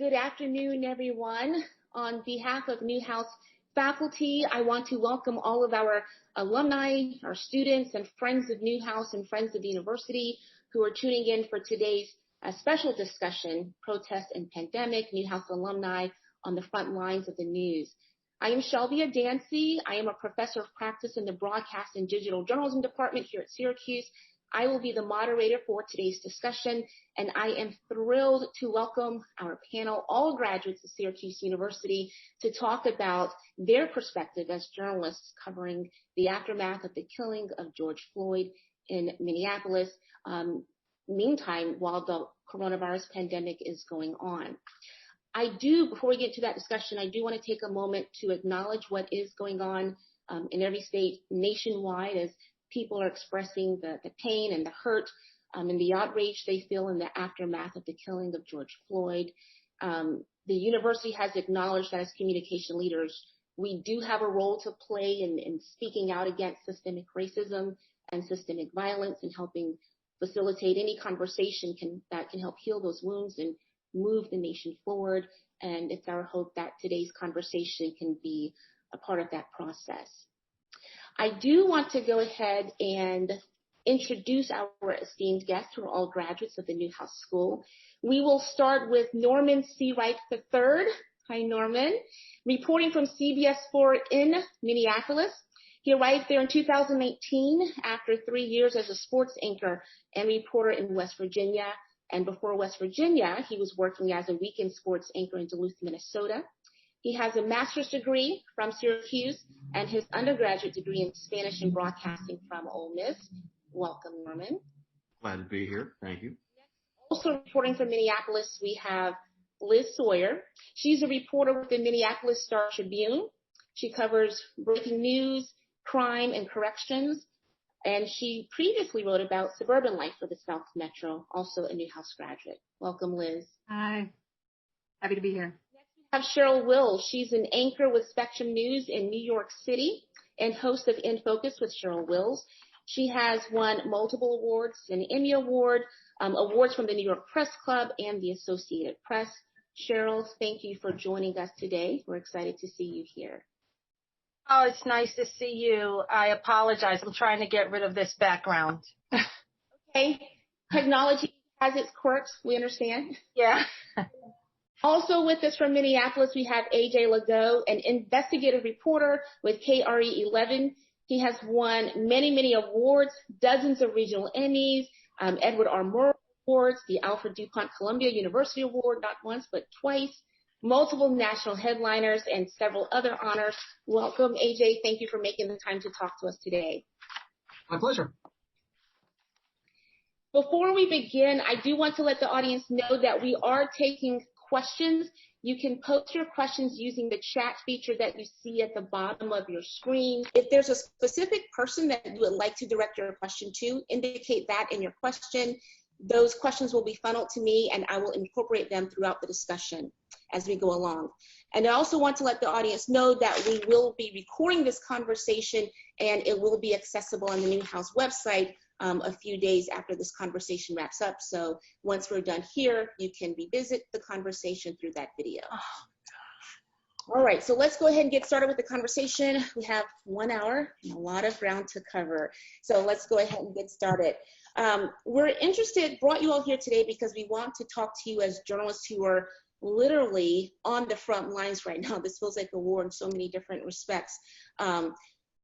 Good afternoon, everyone. On behalf of Newhouse faculty, I want to welcome all of our alumni, our students, and friends of Newhouse and friends of the university who are tuning in for today's special discussion, Protest and Pandemic, Newhouse Alumni on the Front Lines of the News. I am Shelvia Dancy. I am a professor of practice in the Broadcast and Digital Journalism Department here at Syracuse. I will be the moderator for today's discussion, and I am thrilled to welcome our panel, all graduates of Syracuse University, to talk about their perspective as journalists covering the aftermath of the killing of George Floyd in Minneapolis, meantime, while the coronavirus pandemic is going on. Before we get to that discussion, I do want to take a moment to acknowledge what is going on in every state nationwide as people are expressing the pain and the hurt and the outrage they feel in the aftermath of the killing of George Floyd. The university has acknowledged that as communication leaders, we do have a role to play in speaking out against systemic racism and systemic violence and helping facilitate any conversation that can help heal those wounds and move the nation forward. And it's our hope that today's conversation can be a part of that process. I do want to go ahead and introduce our esteemed guests who are all graduates of the Newhouse School. We will start with Norman Seawright III. Hi, Norman. Reporting from CBS 4 in Minneapolis. He arrived there in 2019 after 3 years as a sports anchor and reporter in West Virginia. And before West Virginia, he was working as a weekend sports anchor in Duluth, Minnesota. He has a master's degree from Syracuse and his undergraduate degree in Spanish and broadcasting from Ole Miss. Welcome, Norman. Glad to be here. Thank you. Also reporting from Minneapolis, we have Liz Sawyer. She's a reporter with the Minneapolis Star Tribune. She covers breaking news, crime, and corrections. And she previously wrote about suburban life for the South Metro, also a Newhouse graduate. Welcome, Liz. Hi. Happy to be here. We have Cheryl Wills. She's an anchor with Spectrum News in New York City and host of In Focus with Cheryl Wills. She has won multiple awards, an Emmy Award, awards from the New York Press Club and the Associated Press. Cheryl, thank you for joining us today. We're excited to see you here. Oh, it's nice to see you. I apologize. I'm trying to get rid of this background. Okay. Technology has its quirks. We understand. Yeah. Also with us from Minneapolis, we have AJ Lagoe, an investigative reporter with KARE 11. He has won many, many awards, dozens of regional Emmys, Edward R. Murrow Awards, the Alfred DuPont Columbia University Award, not once, but twice, multiple national headliners, and several other honors. Welcome, AJ. Thank you for making the time to talk to us today. My pleasure. Before we begin, I do want to let the audience know that we are taking questions. You can post your questions using the chat feature that you see at the bottom of your screen. If there's a specific person that you would like to direct your question to, indicate that in your question. Those questions will be funneled to me and I will incorporate them throughout the discussion as we go along. And I also want to let the audience know that we will be recording this conversation and it will be accessible on the Newhouse website a few days after this conversation wraps up. So once we're done here, you can revisit the conversation through that video. All right, so let's go ahead and get started with the conversation. We have 1 hour and a lot of ground to cover. So let's go ahead and get started. Brought you all here today because we want to talk to you as journalists who are literally on the front lines right now. This feels like a war in so many different respects.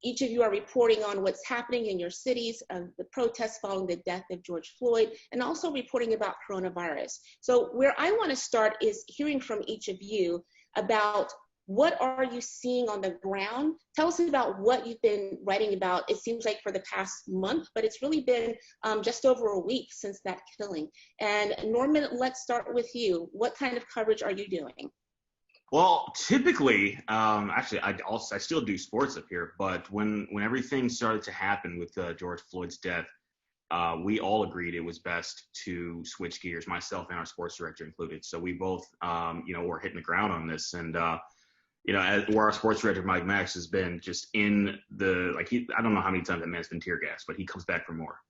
Each of you are reporting on what's happening in your cities, the protests following the death of George Floyd, and also reporting about coronavirus. So where I want to start is hearing from each of you about what are you seeing on the ground? Tell us about what you've been writing about. It seems like for the past month, but it's really been just over a week since that killing. And Norman, let's start with you. What kind of coverage are you doing? Well, typically, actually, I still do sports up here, but when everything started to happen with George Floyd's death, we all agreed it was best to switch gears, myself and our sports director included. So we both, were hitting the ground on this. And, where our sports director, Mike Max, has been just in I don't know how many times that man's been tear gassed, but he comes back for more.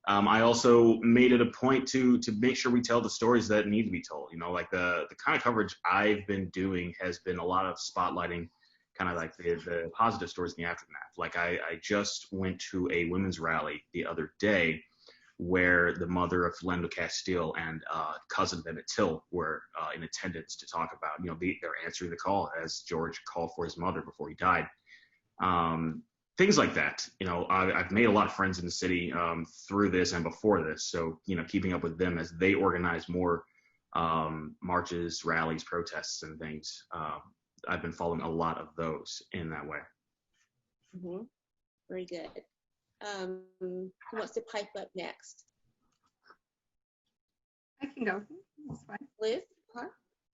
I also made it a point to make sure we tell the stories that need to be told. You know, like the kind of coverage I've been doing has been a lot of spotlighting kind of like the positive stories in the aftermath. Like I just went to a women's rally the other day where the mother of Philando Castile and cousin Emmett Till were in attendance to talk about, you know, they're answering the call as George called for his mother before he died. Things like that. You know, I've made a lot of friends in the city through this and before this. So, you know, keeping up with them as they organize more marches, rallies, protests, and things. I've been following a lot of those in that way. Mm-hmm. Very good. Who wants to pipe up next? I can go. That's fine. Liz? Huh?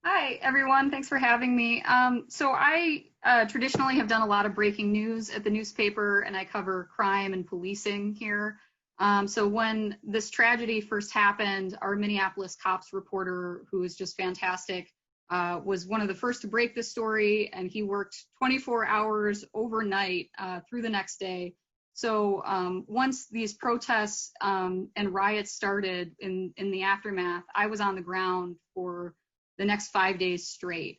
Hi, everyone. Thanks for having me. So I traditionally have done a lot of breaking news at the newspaper, and I cover crime and policing here. So when this tragedy first happened, our Minneapolis cops reporter, who is just fantastic, was one of the first to break the story, and he worked 24 hours overnight through the next day. So once these protests and riots started in the aftermath, I was on the ground for the next 5 days straight,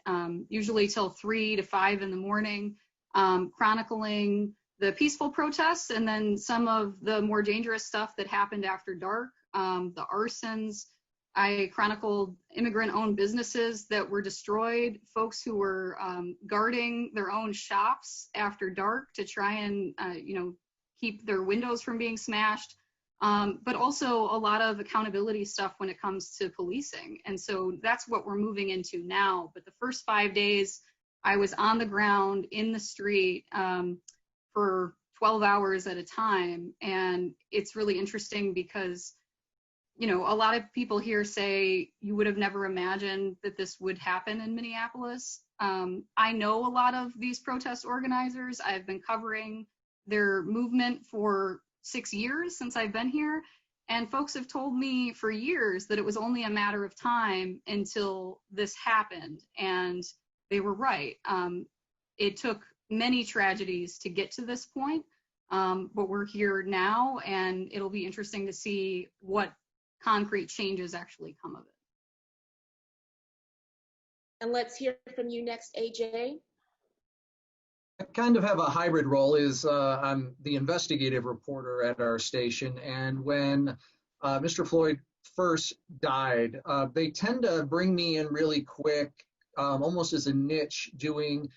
usually till 3 to 5 in the morning, chronicling the peaceful protests and then some of the more dangerous stuff that happened after dark, the arsons. I chronicled immigrant-owned businesses that were destroyed, folks who were guarding their own shops after dark to try and, keep their windows from being smashed, but also a lot of accountability stuff when it comes to policing. And so that's what we're moving into now. But the first 5 days, I was on the ground in the street for 12 hours at a time. And it's really interesting because, you know, a lot of people here say you would have never imagined that this would happen in Minneapolis. I know a lot of these protest organizers. I've been covering their movement for 6 years since I've been here. And folks have told me for years that it was only a matter of time until this happened. And they were right. It took many tragedies to get to this point, but we're here now, and it'll be interesting to see what concrete changes actually come of it. And let's hear from you next, AJ. I kind of have a hybrid role. I'm the investigative reporter at our station, and when Mr. Floyd first died, they tend to bring me in really quick, almost as a niche, doing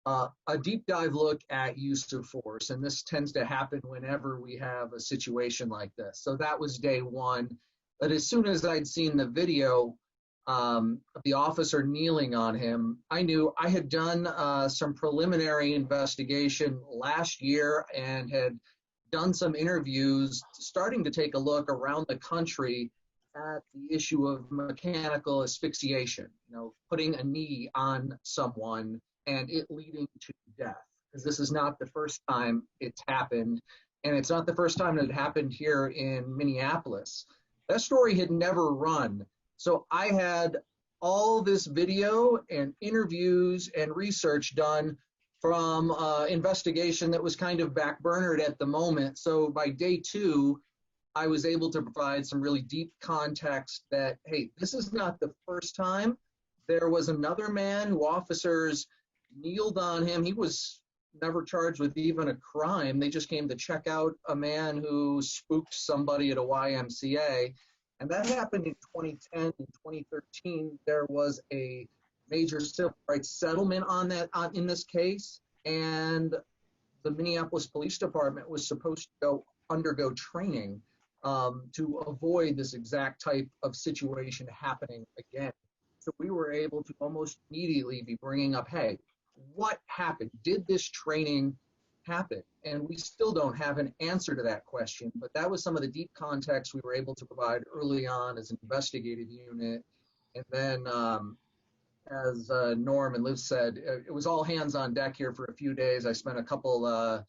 a deep dive look at use of force, and this tends to happen whenever we have a situation like this. So that was day one, but as soon as I'd seen the video of the officer kneeling on him, I knew I had done some preliminary investigation last year and had done some interviews starting to take a look around the country at the issue of mechanical asphyxiation, putting a knee on someone and it leading to death. Because this is not the first time it's happened, and it's not the first time it happened here in Minneapolis. That story had never run. So I had all this video and interviews and research done from investigation that was kind of backburnered at the moment. So by day two, I was able to provide some really deep context that, hey, this is not the first time. There was another man who officers kneeled on him. He was never charged with even a crime. They just came to check out a man who spooked somebody at a YMCA. And that happened in 2010. In 2013, there was a major civil rights settlement in this case, and the Minneapolis Police Department was supposed to undergo training to avoid this exact type of situation happening again. So we were able to almost immediately be bringing up, hey, what happened? Did this training happen? And we still don't have an answer to that question, but that was some of the deep context we were able to provide early on as an investigative unit. And then as Norm and Liz said, it was all hands on deck here for a few days. I spent a couple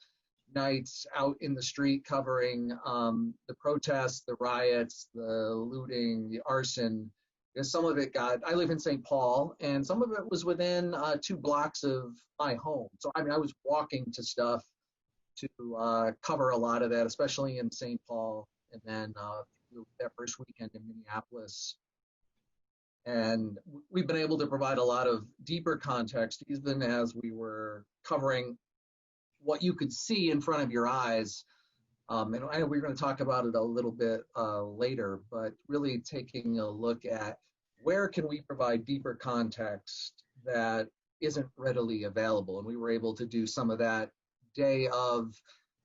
nights out in the street covering the protests, the riots, the looting, the arson. Because some of it I live in St. Paul, and some of it was within 2 blocks of my home. So, I was walking to stuff to cover a lot of that, especially in St. Paul. and then that first weekend in Minneapolis. And we've been able to provide a lot of deeper context, even as we were covering what you could see in front of your eyes. And I know we're going to talk about it a little bit later, but really taking a look at where can we provide deeper context that isn't readily available. And we were able to do some of that day of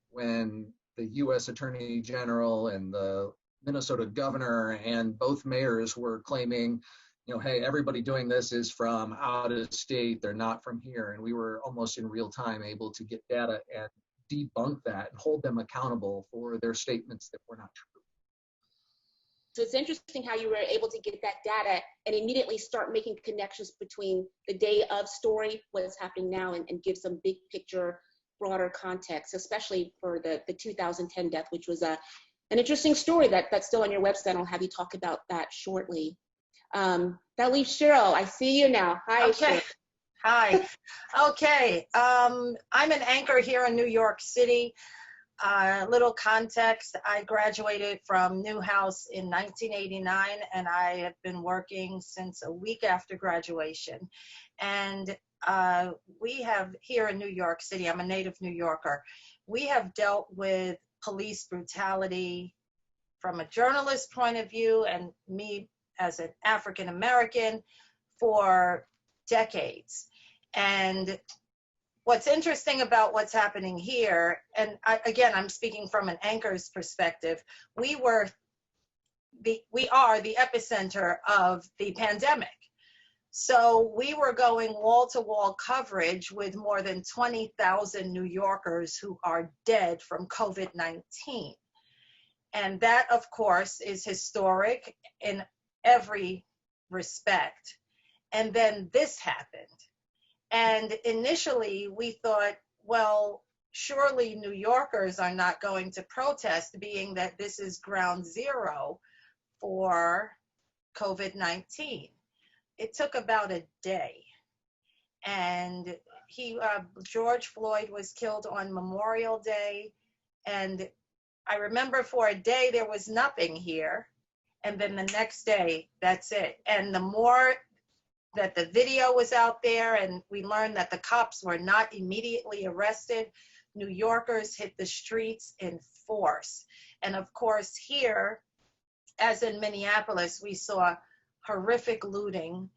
when the U.S. Attorney General and the Minnesota governor and both mayors were claiming, hey, everybody doing this is from out of state, they're not from here. And we were almost in real time able to get data and debunk that and hold them accountable for their statements that were not true. So it's interesting how you were able to get that data and immediately start making connections between the day of story, what's happening now, and give some big picture, broader context, especially for the 2010 death, which was an interesting story that's still on your website. I'll have you talk about that shortly. That leaves Cheryl. I see you now. Hi, okay. Cheryl. Hi. Okay. I'm an anchor here in New York City. Little context, I graduated from Newhouse in 1989, and I have been working since a week after graduation. And we have here in New York City, I'm a native New Yorker, we have dealt with police brutality from a journalist point of view, and me as an African American, for decades. And what's interesting about what's happening here, and again, I'm speaking from an anchor's perspective, we are the epicenter of the pandemic. So we were going wall-to-wall coverage with more than 20,000 New Yorkers who are dead from COVID-19. And that, of course, is historic in every respect. And then this happened. And initially we thought, well, surely New Yorkers are not going to protest, being that this is ground zero for COVID-19. It took about a day. And George Floyd was killed on Memorial Day. And I remember for a day there was nothing here. And then the next day, that's it. And the more that the video was out there and we learned that the cops were not immediately arrested, New Yorkers hit the streets in force. And of course here, as in Minneapolis, we saw horrific looting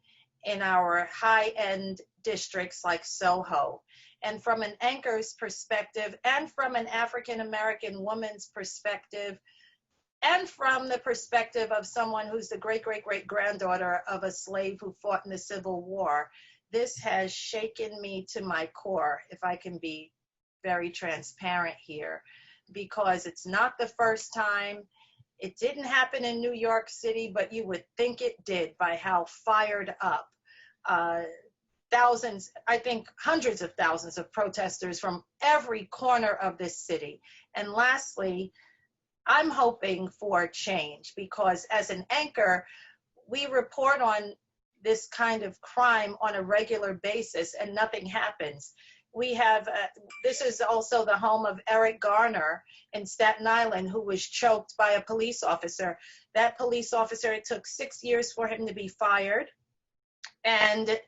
in our high-end districts like Soho. And from an anchor's perspective, and from an African-American woman's perspective, and from the perspective of someone who's the great-great-great-granddaughter of a slave who fought in the Civil War, this has shaken me to my core, if I can be very transparent here, because it's not the first time. It didn't happen in New York City, but you would think it did by how fired up. Thousands, I think hundreds of thousands of protesters from every corner of this city. And lastly, I'm hoping for change, because as an anchor, we report on this kind of crime on a regular basis and nothing happens. We have, this is also the home of Eric Garner in Staten Island, who was choked by a police officer. That police officer, it took 6 years for him to be fired, and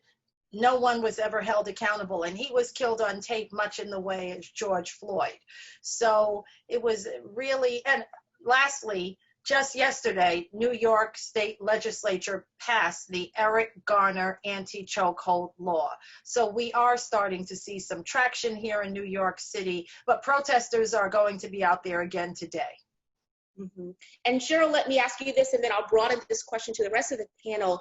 no one was ever held accountable. And he was killed on tape, much in the way as George Floyd. So it was really, and lastly, just yesterday, New York State Legislature passed the Eric Garner Anti-Chokehold law. So we are starting to see some traction here in New York City, but protesters are going to be out there again today. Mm-hmm. And Cheryl, let me ask you this, and then I'll broaden this question to the rest of the panel.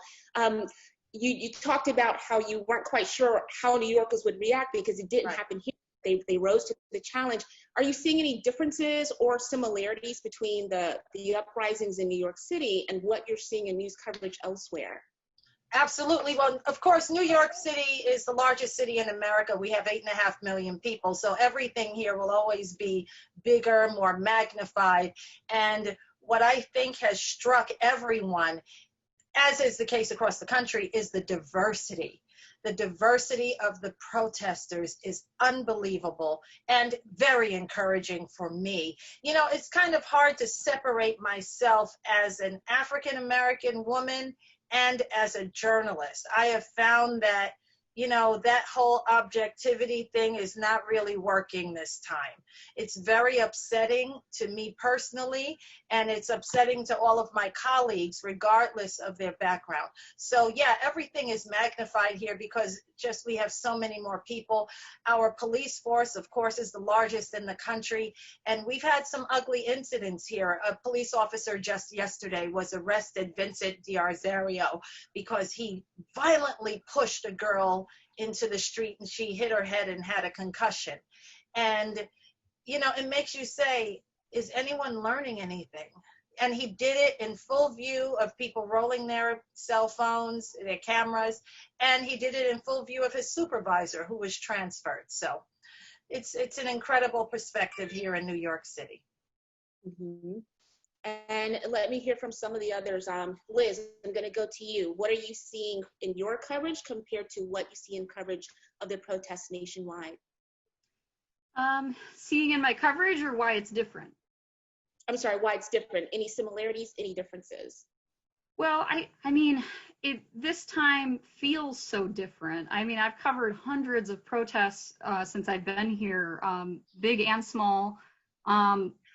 You talked about how you weren't quite sure how New Yorkers would react because it didn't happen here. They rose to the challenge. Are you seeing any differences or similarities between the uprisings in New York City and what you're seeing in news coverage elsewhere? Absolutely. Well, of course, New York City is the largest city in America. We have 8.5 million people. So everything here will always be bigger, more magnified. And what I think has struck everyone, as is the case across the country, is the diversity. The diversity of the protesters is unbelievable and very encouraging for me. You know, it's kind of hard to separate myself as an African-American woman and as a journalist. I have found that, you know, that whole objectivity thing is not really working this time. It's very upsetting to me personally, and it's upsetting to all of my colleagues, regardless of their background. So yeah, everything is magnified here because just we have so many more people. Our police force, of course, is the largest in the country, and we've had some ugly incidents here. A police officer just yesterday was arrested, Vincent D'Arzario, because he violently pushed a girl into the street and she hit her head and had a concussion. And, you know, it makes you say, is anyone learning anything? And he did it in full view of people rolling their cell phones, their cameras, and he did it in full view of his supervisor who was transferred. So it's an incredible perspective here in New York City. Mm-hmm. And let me hear from some of the others. Liz, I'm going to go to you. What are you seeing in your coverage compared to what you see in coverage of the protests nationwide? Seeing in my coverage, or why it's different? I'm sorry, why it's different. Any similarities, any differences? Well, I mean, this time feels so different. I mean, I've covered hundreds of protests since I've been here, big and small.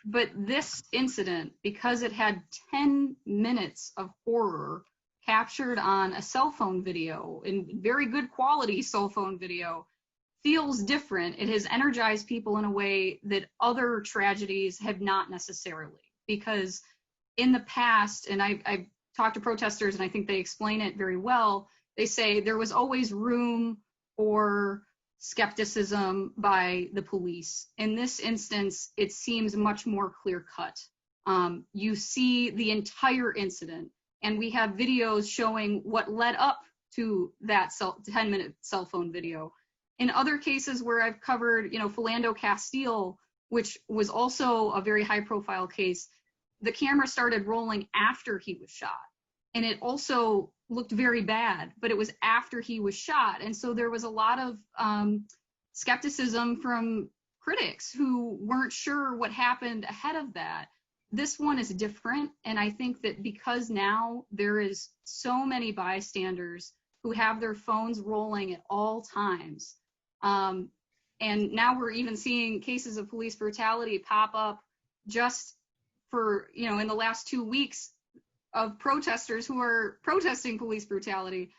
But this incident, because it had 10 minutes of horror captured on a cell phone video, in very good quality cell phone video, feels different. It has energized people in a way that other tragedies have not necessarily. Because in the past, and I've talked to protesters and I think they explain it very well, they say there was always room for skepticism by the police. In this instance, it seems much more clear-cut. You see the entire incident, and we have videos showing what led up to that 10-minute cell phone video. In other cases where I've covered, you know, Philando Castile, which was also a very high-profile case, the camera started rolling after he was shot. And it also looked very bad, but it was after he was shot. And so there was a lot of skepticism from critics who weren't sure what happened ahead of that. This one is different. And I think that because now there is so many bystanders who have their phones rolling at all times. And now we're even seeing cases of police brutality pop up just for, you know, in the last 2 weeks, of protesters who are protesting police brutality.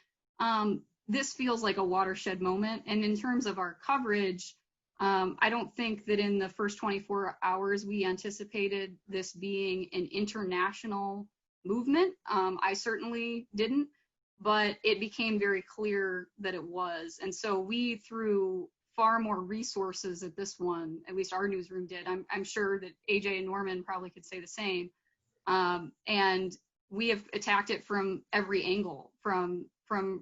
This feels like a watershed moment. And in terms of our coverage, I don't think that in the first 24 hours we anticipated this being an international movement. I certainly didn't, but it became very clear that it was. And so we threw far more resources at this one, at least our newsroom did. I'm sure that AJ and Norman probably could say the same. And we have attacked it from every angle, from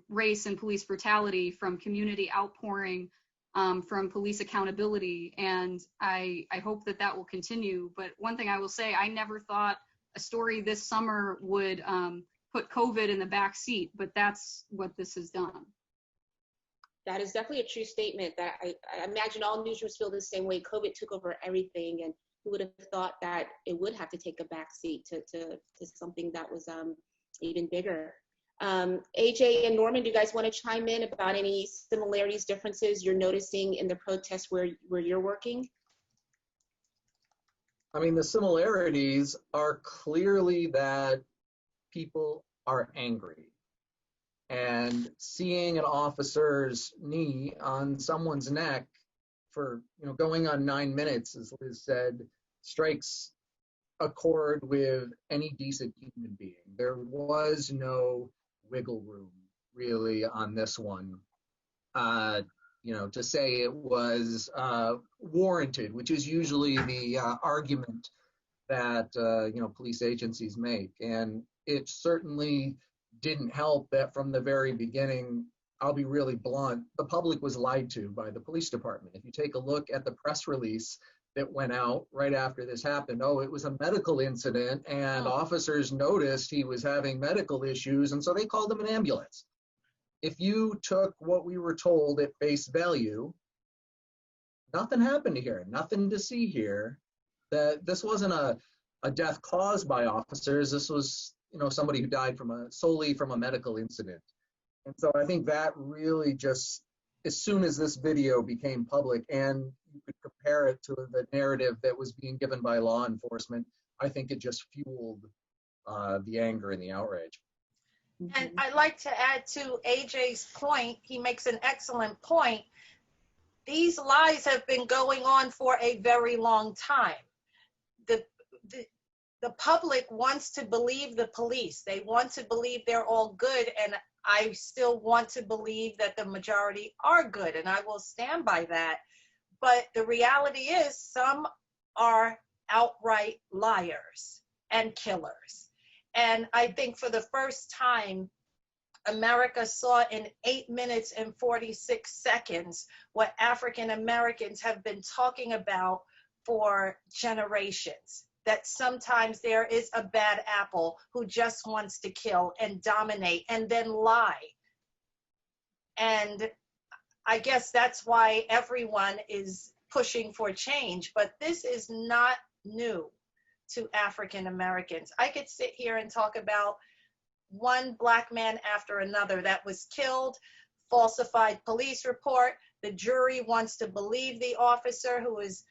race and police brutality, from community outpouring, from police accountability. And I hope that that will continue. But one thing I will say, I never thought a story this summer would put COVID in the back seat, but that's what this has done. That is definitely a true statement. That I imagine all newsrooms feel the same way. COVID took over everything, and who would have thought that it would have to take a backseat to something that was even bigger. AJ and Norman, do you guys want to chime in about any similarities, differences you're noticing in the protests where you're working? I mean, the similarities are clearly that people are angry. And seeing an officer's knee on someone's neck for, you know, going on 9 minutes, as Liz said, strikes a chord with any decent human being. There was no wiggle room really on this one. You know, to say it was warranted, which is usually the argument that you know, police agencies make, and it certainly didn't help that from the very beginning, I'll be really blunt, the public was lied to by the police department. If you take a look at the press release that went out right after this happened, oh, it was a medical incident and officers noticed he was having medical issues, and so they called him an ambulance. if you took what we were told at face value, nothing happened here, nothing to see here. That this wasn't a death caused by officers. This was, somebody who died solely from a medical incident. And so I think that really just, as soon as this video became public and you could compare it to the narrative that was being given by law enforcement, I think it just fueled the anger and the outrage. And I'd like to add to AJ's point. He makes an excellent point. These lies have been going on for a very long time. The public wants to believe the police. They want to believe they're all good, and I still want to believe that the majority are good, and I will stand by that. But the reality is some are outright liars and killers. And I think for the first time, America saw in 8 minutes and 46 seconds what African Americans have been talking about for generations. That sometimes there is a bad apple who just wants to kill and dominate and then lie. And I guess that's why everyone is pushing for change. But this is not new to African Americans. I could sit here and talk about one black man after another that was killed, falsified police report. The jury wants to believe the officer who is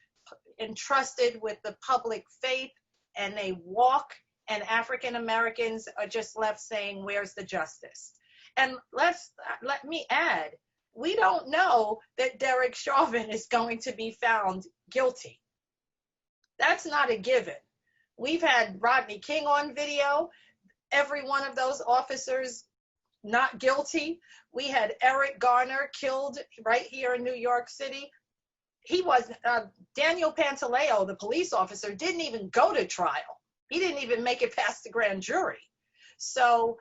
entrusted with the public faith, and they walk, and African Americans are just left saying, where's the justice? And let me add, we don't know that Derek Chauvin is going to be found guilty. That's not a given. We've had Rodney King on video, every one of those officers not guilty. We had Eric Garner killed right here in New York City. He was, Daniel Pantaleo, the police officer, didn't even go to trial. He didn't even make it past the grand jury. So,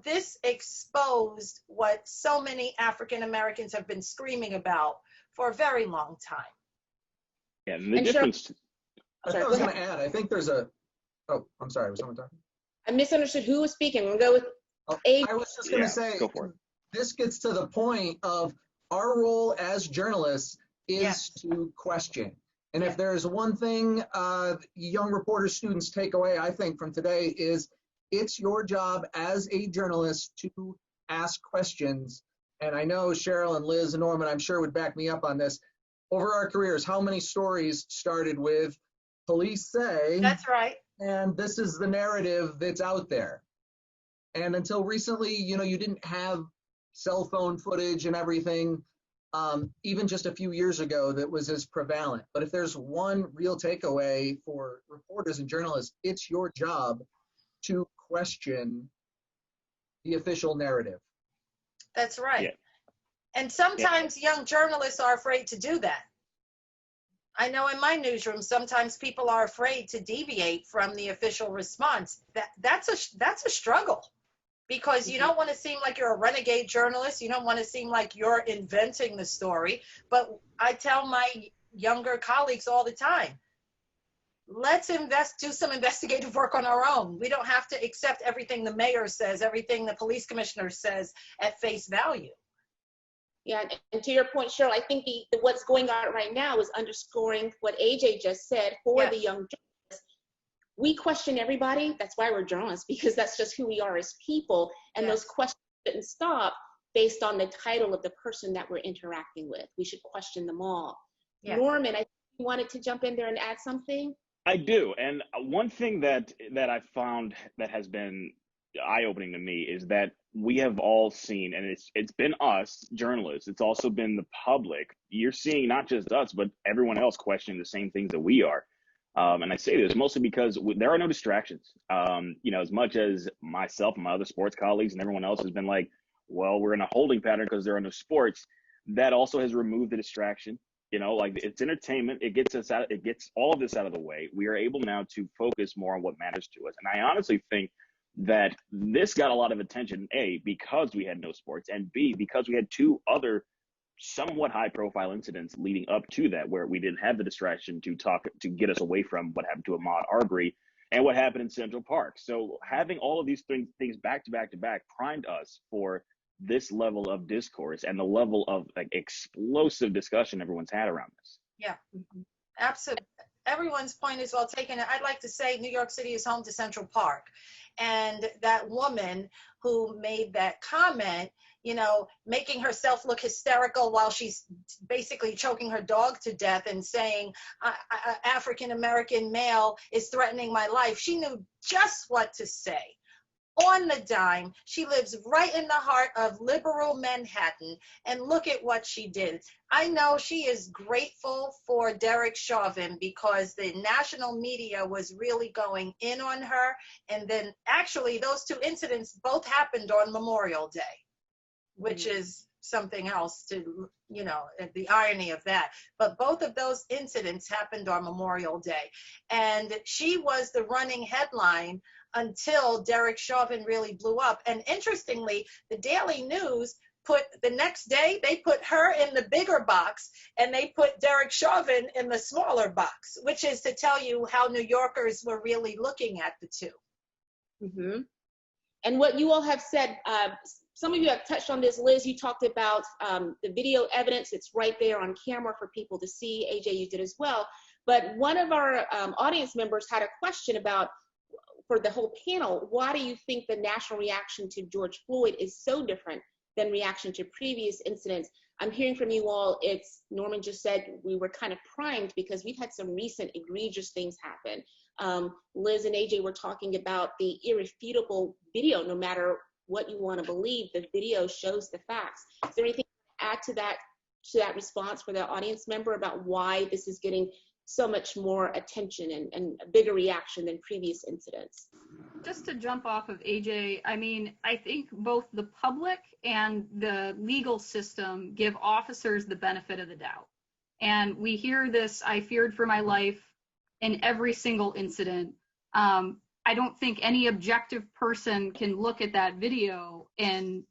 this exposed what so many African Americans have been screaming about for a very long time. Yeah, and the difference. I was going to add, I think there's I'm sorry, was someone talking? I misunderstood who was speaking. We'll go with I was just going to say, go for it. This gets to the point of our role as journalists is to question. And if there's one thing young reporter students take away, I think, from today is it's your job as a journalist to ask questions. And I know Cheryl and Liz and Norman, I'm sure, would back me up on this. Over our careers, how many stories started with police say? That's right. And this is the narrative that's out there. And until recently, you didn't have cell phone footage and everything. Even just a few years ago, that was as prevalent. But if there's one real takeaway for reporters and journalists, it's your job to question the official narrative. That's right. Yeah. And sometimes young journalists are afraid to do that. I know in my newsroom, sometimes people are afraid to deviate from the official response. That's a struggle. Because you don't want to seem like you're a renegade journalist. You don't want to seem like you're inventing the story. But I tell my younger colleagues all the time, let's do some investigative work on our own. We don't have to accept everything the mayor says, everything the police commissioner says at face value. Yeah, and to your point, Cheryl, I think what's going on right now is underscoring what AJ just said for the young journalists. We question everybody. That's why we're journalists, because that's just who we are as people. And those questions shouldn't stop based on the title of the person that we're interacting with. We should question them all. Yeah. Norman, I think you wanted to jump in there and add something. I do. And one thing that I found that has been eye-opening to me is that we have all seen, and it's been us journalists, it's also been the public. You're seeing not just us, but everyone else questioning the same things that we are. And I say this mostly because there are no distractions. As much as myself and my other sports colleagues and everyone else has been like, well, we're in a holding pattern because there are no sports, that also has removed the distraction. It's entertainment. It gets all of this out of the way. We are able now to focus more on what matters to us. And I honestly think that this got a lot of attention, A, because we had no sports, and B, because we had two other somewhat high profile incidents leading up to that, where we didn't have the distraction to get us away from what happened to Ahmaud Arbery and what happened in Central Park. So having all of these things back to back to back primed us for this level of discourse and the level of like explosive discussion everyone's had around this. Yeah, absolutely. Everyone's point is well taken. I'd like to say New York City is home to Central Park. And that woman who made that comment, you know, making herself look hysterical while she's basically choking her dog to death and saying, African-American male is threatening my life. She knew just what to say. On the dime. She lives right in the heart of liberal Manhattan, and look at what she did. I know she is grateful for Derek Chauvin because the national media was really going in on her, and then actually those two incidents both happened on Memorial Day, which is something else to, you know, the irony of that. But both of those incidents happened on Memorial Day, and she was the running headline until Derek Chauvin really blew up. And interestingly, the Daily News put the next day, they put her in the bigger box and they put Derek Chauvin in the smaller box, which is to tell you how New Yorkers were really looking at the two. Mm-hmm. And what you all have said, some of you have touched on this. Liz, you talked about the video evidence. It's right there on camera for people to see. AJ, you did as well. But one of our audience members had a question about, for the whole panel, why do you think the national reaction to George Floyd is so different than reaction to previous incidents? I'm hearing from you all, it's, Norman just said, we were kind of primed because we've had some recent egregious things happen. Liz and AJ were talking about the irrefutable video. No matter what you want to believe, the video shows the facts. Is there anything to add to that response for the audience member about why this is getting so much more attention and a bigger reaction than previous incidents? Just to jump off of AJ, I mean, I think both the public and the legal system give officers the benefit of the doubt. And we hear this, I feared for my life, in every single incident. I don't think any objective person can look at that video and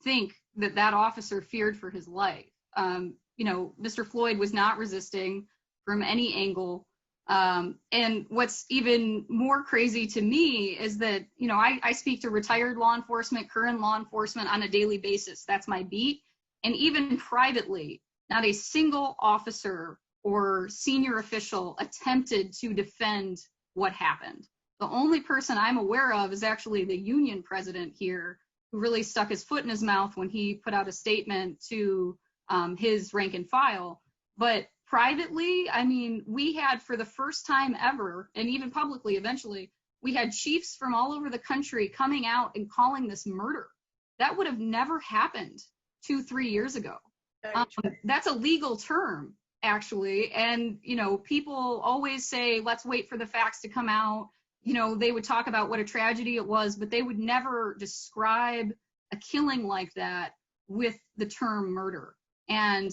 think that that officer feared for his life. You know, Mr. Floyd was not resisting from any angle. And what's even more crazy to me is that, you know, I speak to retired law enforcement, current law enforcement on a daily basis. That's my beat. And even privately, not a single officer or senior official attempted to defend what happened. The only person I'm aware of is actually the union president here, who really stuck his foot in his mouth when he put out a statement to his rank and file. But privately, I mean, we had, for the first time ever, and even publicly eventually, we had chiefs from all over the country coming out and calling this murder. That would have never happened 2-3 years ago. That's a legal term, actually. And, you know, people always say, let's wait for the facts to come out. You know, they would talk about what a tragedy it was, but they would never describe a killing like that with the term murder. And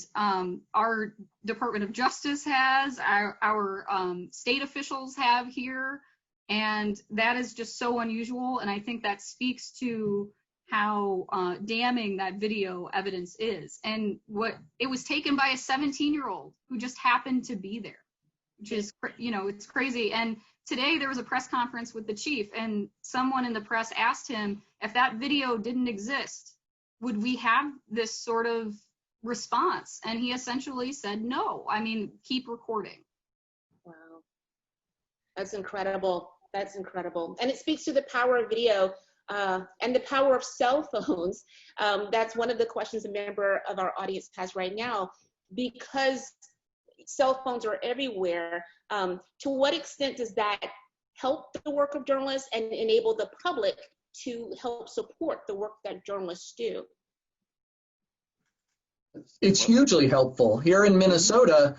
our Department of Justice has, our state officials have here, and that is just so unusual. And I think that speaks to how damning that video evidence is. And what it was taken by a 17-year-old who just happened to be there, which is, you know, it's crazy. And today there was a press conference with the chief, and someone in the press asked him, if that video didn't exist, would we have this sort of response? And he essentially said, no. I mean, keep recording. Wow. That's incredible. That's incredible. And it speaks to the power of video and the power of cell phones. That's one of the questions a member of our audience has right now. Because cell phones are everywhere, to what extent does that help the work of journalists and enable the public to help support the work that journalists do? It's hugely helpful. Here in Minnesota,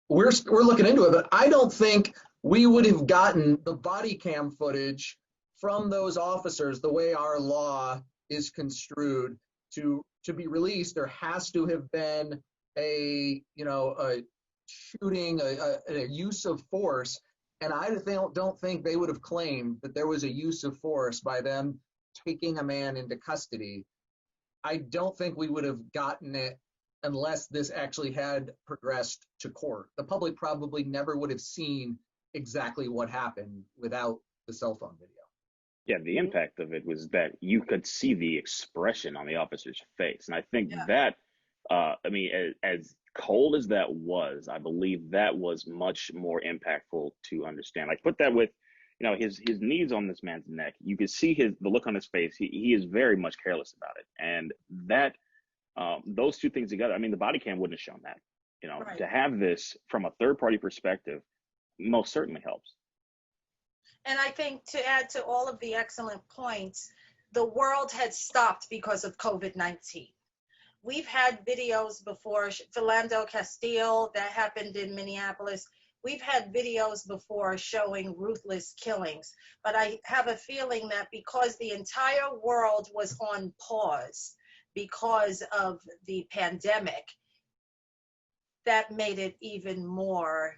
we're looking into it, but I don't think we would have gotten the body cam footage from those officers the way our law is construed to be released. There has to have been a shooting, a use of force, and I don't think they would have claimed that there was a use of force by them taking a man into custody. I don't think we would have gotten it unless this actually had progressed to court. The public probably never would have seen exactly what happened without the cell phone video. Yeah, the impact of it was that you could see the expression on the officer's face. And I think Yeah. that, I mean, as cold as that was, I believe that was much more impactful to understand. Like, put that with, you know, his knees on this man's neck. You could see the look on his face. He is very much careless about it. And that, those two things together, I mean, the body cam wouldn't have shown that. You know, Right. to have this from a third party perspective most certainly helps. And I think to add to all of the excellent points, the world had stopped because of COVID-19. We've had videos before, Philando Castile, that happened in Minneapolis. We've had videos before showing ruthless killings. But I have a feeling that because the entire world was on pause because of the pandemic, that made it even more,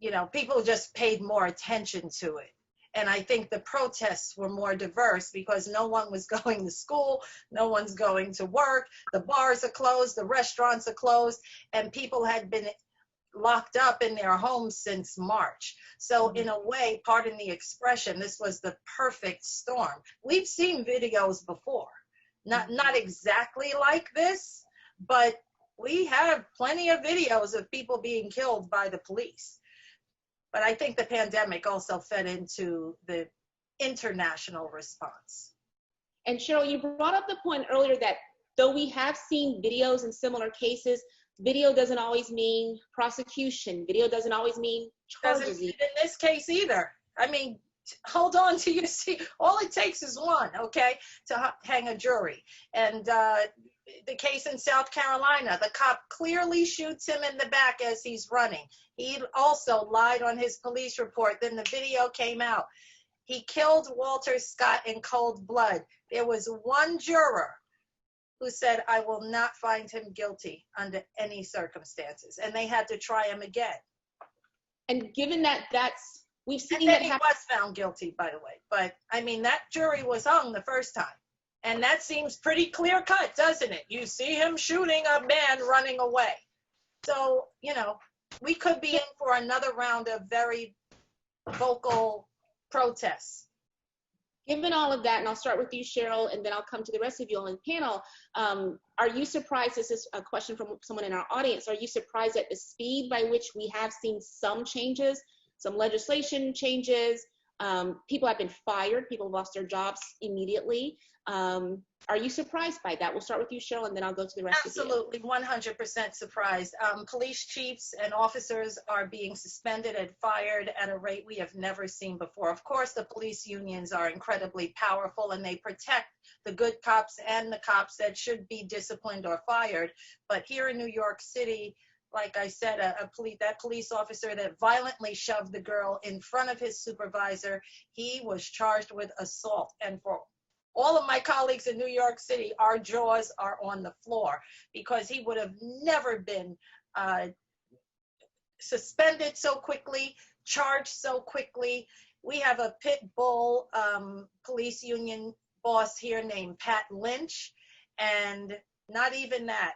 you know, people just paid more attention to it. And I think the protests were more diverse because no one was going to school, no one's going to work, the bars are closed, the restaurants are closed, and people had been locked up in their homes since March. So in a way, pardon the expression, this was the perfect storm. We've seen videos before, not exactly like this, but we have plenty of videos of people being killed by the police. But I think the pandemic also fed into the international response. And Cheryl, you brought up the point earlier that though we have seen videos in similar cases, video doesn't always mean prosecution. Video doesn't always mean charges. Doesn't mean in this case either. I mean, hold on to your seat. All it takes is one, okay, to hang a jury. And the case in South Carolina, the cop clearly shoots him in the back as he's running. He also lied on his police report. Then the video came out. He killed Walter Scott in cold blood. There was one juror who said, I will not find him guilty under any circumstances. And they had to try him again. And given that we've seen and then that he happen. was found guilty, by the way. But I mean, that jury was hung the first time. And that seems pretty clear cut, doesn't it? You see him shooting a man running away. So, you know, we could be in for another round of very vocal protests. Given all of that, and I'll start with you, Cheryl, and then I'll come to the rest of you on the panel. Are you surprised, this is a question from someone in our audience, are you surprised at the speed by which we have seen some changes, some legislation changes? People have been fired, people have lost their jobs immediately. Are you surprised by that? We'll start with you, Cheryl, and then I'll go to the rest of you. Absolutely, 100% surprised. Police chiefs and officers are being suspended and fired at a rate we have never seen before. Of course, the police unions are incredibly powerful and they protect the good cops and the cops that should be disciplined or fired. But here in New York City, like I said, that police officer that violently shoved the girl in front of his supervisor, he was charged with assault. And for all of my colleagues in New York City, our jaws are on the floor because he would have never been suspended so quickly, charged so quickly. We have a pit bull police union boss here named Pat Lynch, and not even that.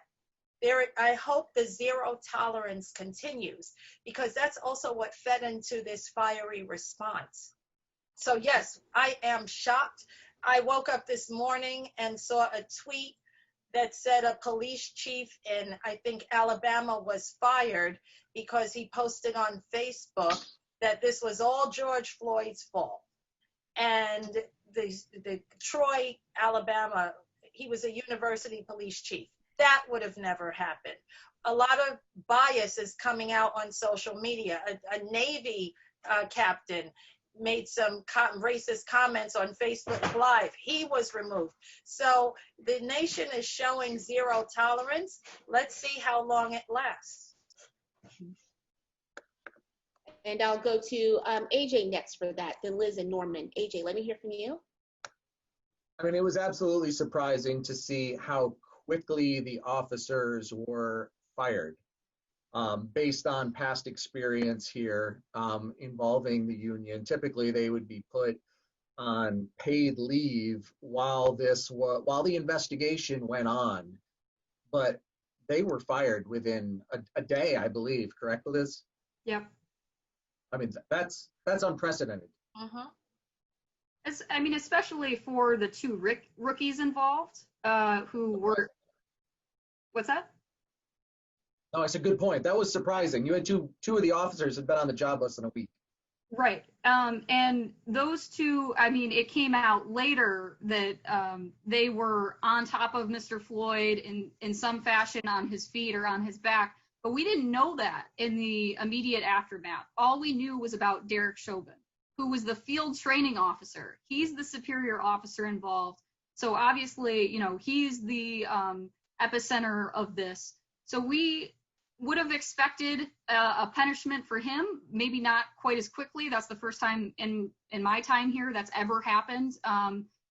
I hope the zero tolerance continues because that's also what fed into this fiery response. So yes, I am shocked. I woke up this morning and saw a tweet that said a police chief in, I think, Alabama was fired because he posted on Facebook that this was all George Floyd's fault. And the Troy, Alabama, he was a university police chief. That would have never happened. A lot of bias is coming out on social media. A Navy captain made some racist comments on Facebook Live. He was removed. So the nation is showing zero tolerance. Let's see how long it lasts. And I'll go to AJ next for that, then Liz and Norman. AJ, let me hear from you. I mean, it was absolutely surprising to see how quickly the officers were fired. Based on past experience here involving the union, typically they would be put on paid leave while the investigation went on, but they were fired within a day, I believe. Correct, Liz? Yep. I mean, that's unprecedented. Uh-huh. I mean, especially for the two rookies involved, who were, what's that? No, it's a good point. That was surprising. You had two of the officers had been on the job less than a week. Right. And those two, I mean, it came out later that they were on top of Mr. Floyd in some fashion on his feet or on his back, but we didn't know that in the immediate aftermath. All we knew was about Derek Chauvin, who was the field training officer. He's the superior officer involved. So obviously, you know, he's the epicenter of this. So we would have expected a punishment for him, maybe not quite as quickly. That's the first time in my time here that's ever happened.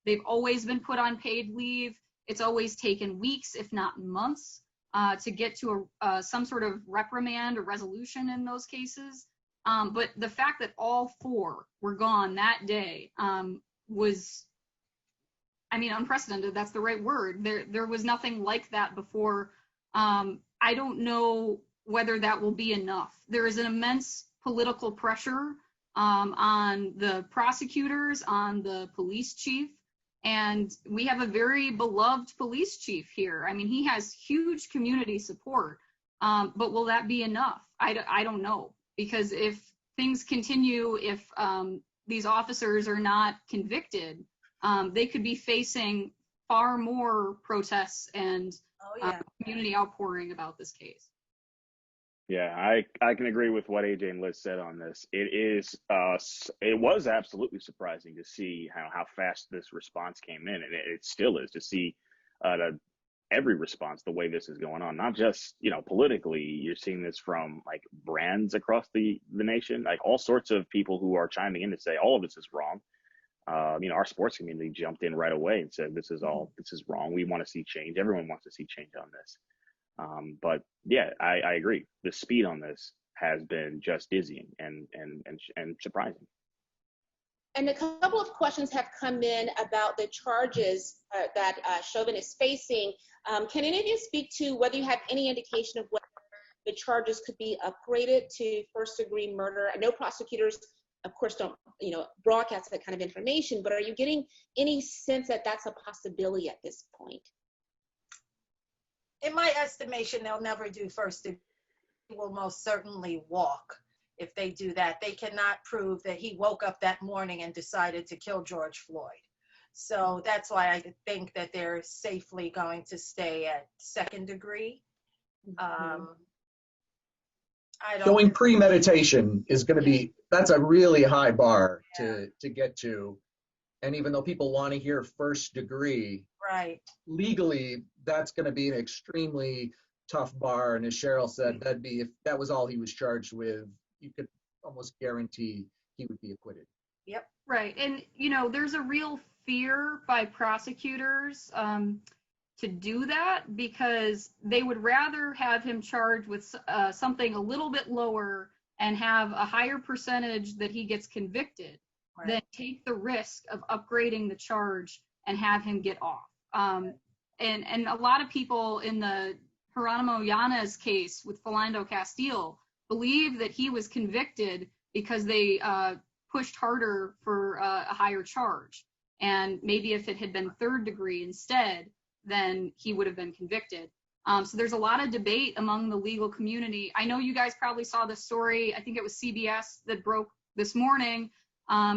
They've always been put on paid leave. It's always taken weeks, if not months, to get to some sort of reprimand or resolution in those cases. But the fact that all four were gone that day was, I mean, unprecedented. That's the right word. There was nothing like that before. I don't know whether that will be enough. There is an immense political pressure on the prosecutors, on the police chief, and we have a very beloved police chief here. I mean, he has huge community support, but will that be enough? I don't know, because if things continue, if these officers are not convicted, they could be facing far more protests and community outpouring about this case. Yeah, I can agree with what AJ and Liz said on this. It was absolutely surprising to see how fast this response came in, and it still is to see every response the way this is going on. Not just, you know, politically, you're seeing this from like brands across the nation, like all sorts of people who are chiming in to say all of this is wrong. You know, our sports community jumped in right away and said, this is wrong. We want to see change. Everyone wants to see change on this. But yeah, I agree. The speed on this has been just dizzying and surprising. And a couple of questions have come in about the charges that Chauvin is facing. Can any of you speak to whether you have any indication of whether the charges could be upgraded to first-degree murder? I know prosecutors, of course, don't, you know, broadcast that kind of information, but are you getting any sense that that's a possibility at this point? In my estimation, they'll never do first degree. They will most certainly walk. If they do that, they cannot prove that he woke up that morning and decided to kill George Floyd. So that's why I think that they're safely going to stay at second degree. Showing premeditation is going to be, that's a really high bar to get to. And even though people want to hear first degree, right, legally, that's going to be an extremely tough bar. And as Cheryl said, that'd be, if that was all he was charged with, you could almost guarantee he would be acquitted. Yep. Right. And, you know, there's a real fear by prosecutors to do that, because they would rather have him charged with something a little bit lower and have a higher percentage that he gets convicted than take the risk of upgrading the charge and have him get off. And a lot of people in the Geronimo Yanez case with Philando Castile believe that he was convicted because they pushed harder for a higher charge. And maybe if it had been third degree instead, then he would have been convicted. So there's a lot of debate among the legal community. I know you guys probably saw the story, I think it was CBS that broke this morning,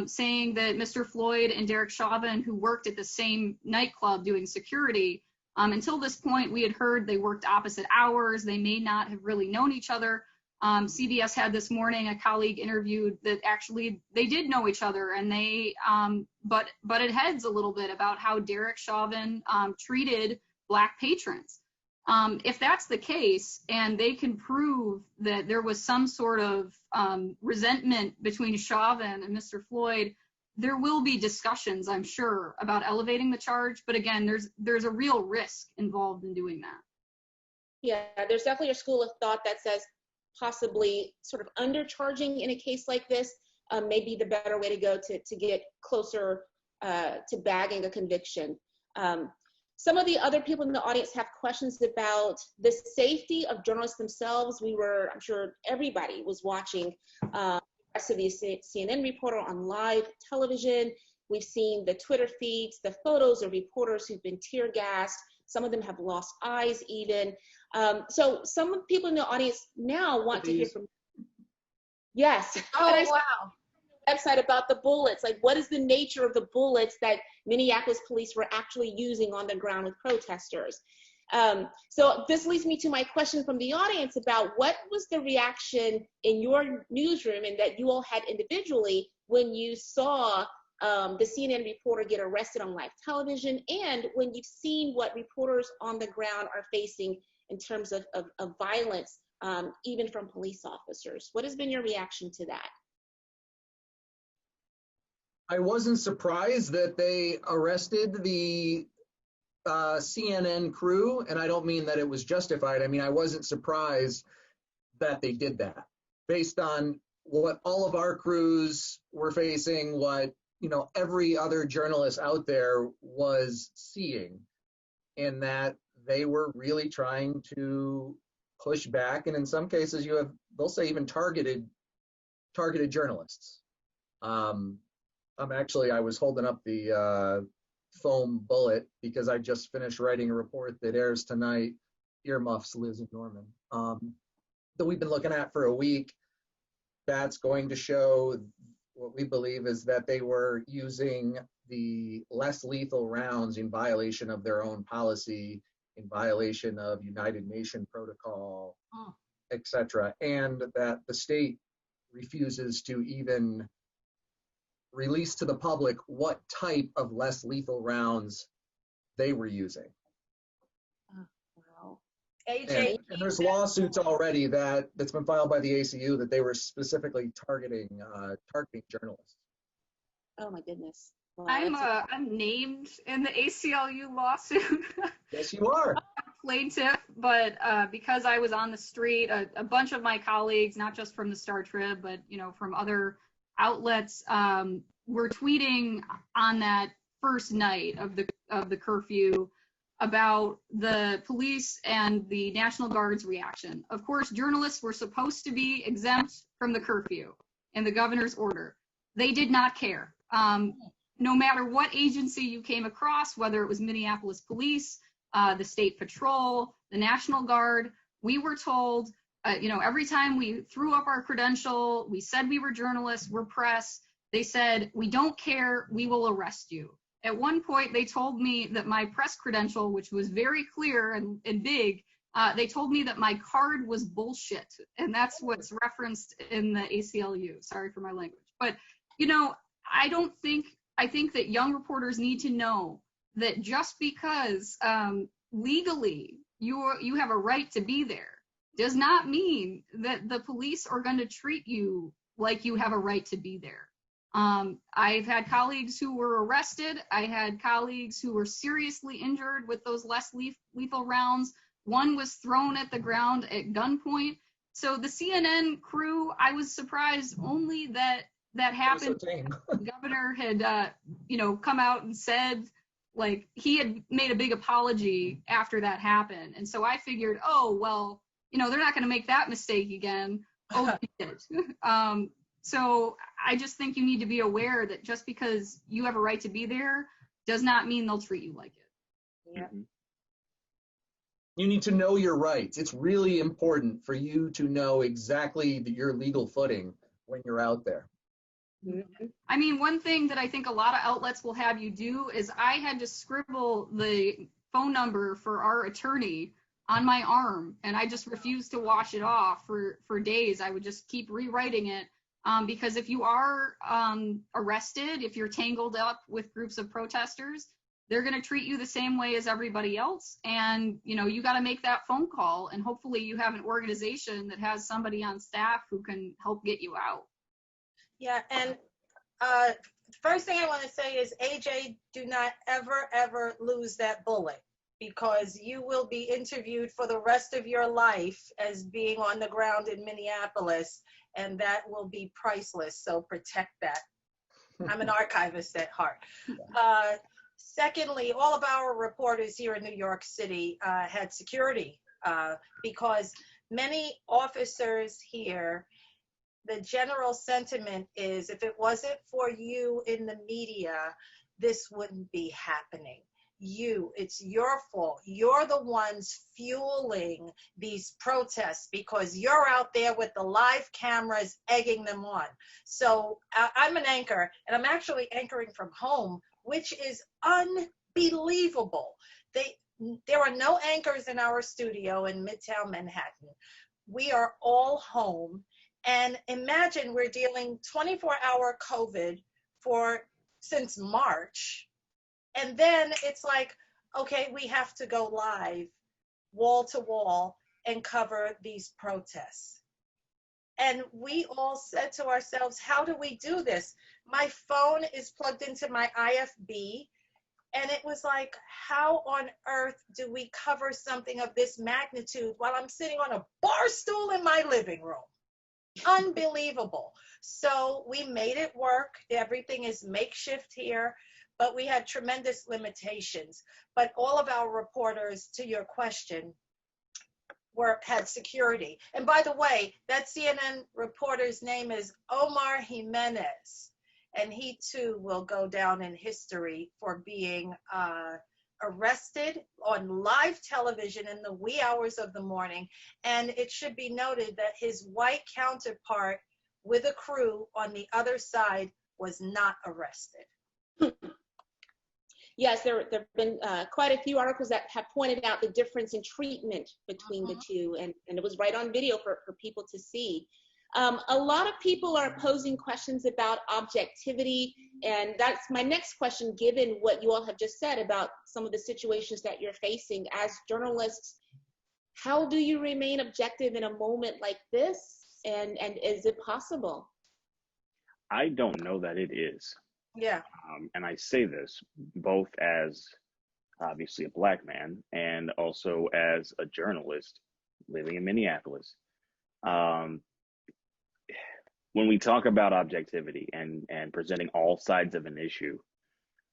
saying that Mr. Floyd and Derek Chauvin, who worked at the same nightclub doing security, until this point we had heard they worked opposite hours, they may not have really known each other. CBS had this morning a colleague interviewed that actually they did know each other, and they butted heads a little bit about how Derek Chauvin treated Black patrons. If that's the case, and they can prove that there was some sort of resentment between Chauvin and Mr. Floyd, there will be discussions, I'm sure, about elevating the charge. But again, there's a real risk involved in doing that. Yeah, there's definitely a school of thought that says possibly sort of undercharging in a case like this may be the better way to go to get closer to bagging a conviction. Some of the other people in the audience have questions about the safety of journalists themselves. I'm sure everybody was watching the rest of the CNN reporter on live television. We've seen the Twitter feeds, the photos of reporters who've been tear gassed. Some of them have lost eyes even. So some people in the audience now want to hear from. Yes. Oh, wow. Website about the bullets. Like, what is the nature of the bullets that Minneapolis police were actually using on the ground with protesters? So this leads me to my question from the audience about what was the reaction in your newsroom and that you all had individually when you saw the CNN reporter get arrested on live television, and when you've seen what reporters on the ground are facing in terms of violence, even from police officers. What has been your reaction to that? I wasn't surprised that they arrested the CNN crew, and I don't mean that it was justified. I mean, I wasn't surprised that they did that based on what all of our crews were facing, what, you know, every other journalist out there was seeing, in that they were really trying to push back, and in some cases they'll say even targeted journalists. I was holding up the foam bullet because I just finished writing a report that airs tonight, Earmuffs, Liz and Norman, that we've been looking at for a week. That's going to show what we believe is that they were using the less lethal rounds in violation of their own policy, in violation of United Nations protocol, etc., and that the state refuses to even release to the public what type of less lethal rounds they were using. Wow. AJ, and there's lawsuits already that's been filed by the ACU that they were specifically targeting journalists. Oh my goodness. Wow, I'm named in the ACLU lawsuit. Yes, you are. Plaintiff, but because I was on the street, a bunch of my colleagues, not just from the Star Trib, but from other outlets, were tweeting on that first night of the curfew about the police and the National Guard's reaction. Of course, journalists were supposed to be exempt from the curfew and the governor's order. They did not care. No matter what agency you came across, whether it was Minneapolis Police, the State Patrol, the National Guard, we were told, every time we threw up our credential, we said we were journalists, we're press, they said, we don't care, we will arrest you. At one point, they told me that my press credential, which was very clear and big, they told me that my card was bullshit. And that's what's referenced in the ACLU. Sorry for my language. But, I think that young reporters need to know that just because legally you have a right to be there does not mean that the police are going to treat you like you have a right to be there. I've had colleagues who were arrested. I had colleagues who were seriously injured with those less lethal rounds. One was thrown at the ground at gunpoint. So the CNN crew, I was surprised only that happened. The governor had, come out and said, like, he had made a big apology after that happened. And so I figured, oh, well, they're not going to make that mistake again. Oh, they did. So I just think you need to be aware that just because you have a right to be there does not mean they'll treat you like it. Yeah. You need to know your rights. It's really important for you to know exactly your legal footing when you're out there. Mm-hmm. I mean, one thing that I think a lot of outlets will have you do is I had to scribble the phone number for our attorney on my arm, and I just refused to wash it off for days. I would just keep rewriting it because if you are arrested, if you're tangled up with groups of protesters, they're going to treat you the same way as everybody else. And, you got to make that phone call, and hopefully you have an organization that has somebody on staff who can help get you out. Yeah, and first thing I want to say is, AJ, do not ever lose that bullet, because you will be interviewed for the rest of your life as being on the ground in Minneapolis, and that will be priceless, so protect that. I'm an archivist at heart. Secondly, all of our reporters here in New York City had security because many officers here, the general sentiment is, if it wasn't for you in the media, this wouldn't be happening. It's your fault. You're the ones fueling these protests because you're out there with the live cameras egging them on. So I'm an anchor, and I'm actually anchoring from home, which is unbelievable. There are no anchors in our studio in Midtown Manhattan. We are all home. And imagine we're dealing 24-hour COVID since March. And then it's like, okay, we have to go live wall to wall and cover these protests. And we all said to ourselves, how do we do this? My phone is plugged into my IFB. And it was like, how on earth do we cover something of this magnitude while I'm sitting on a bar stool in my living room? Unbelievable. So we made it work. Everything is makeshift here, but we had tremendous limitations. But all of our reporters, to your question, had security. And by the way, that CNN reporter's name is Omar Jimenez. And he too will go down in history for being arrested on live television in the wee hours of the morning. And it should be noted that his white counterpart with a crew on the other side was not arrested. Yes, there have been quite a few articles that have pointed out the difference in treatment between the two, and it was right on video for people to see. A lot of people are posing questions about objectivity, and that's my next question, given what you all have just said about some of the situations that you're facing as journalists. How do you remain objective in a moment like this, and is it possible? I don't know that it is. Yeah. And I say this both as obviously a Black man and also as a journalist living in Minneapolis. When we talk about objectivity and presenting all sides of an issue,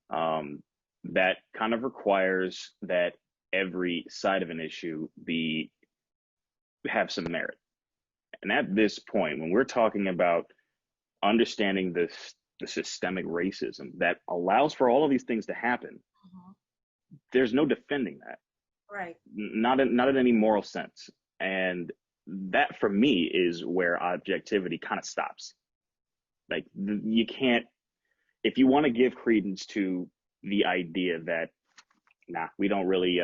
that kind of requires that every side of an issue have some merit. And at this point, when we're talking about understanding the systemic racism that allows for all of these things to happen, there's no defending that. Right. Not in any moral sense. And that for me is where objectivity kind of stops. Like you can't, if you want to give credence to the idea that, we don't really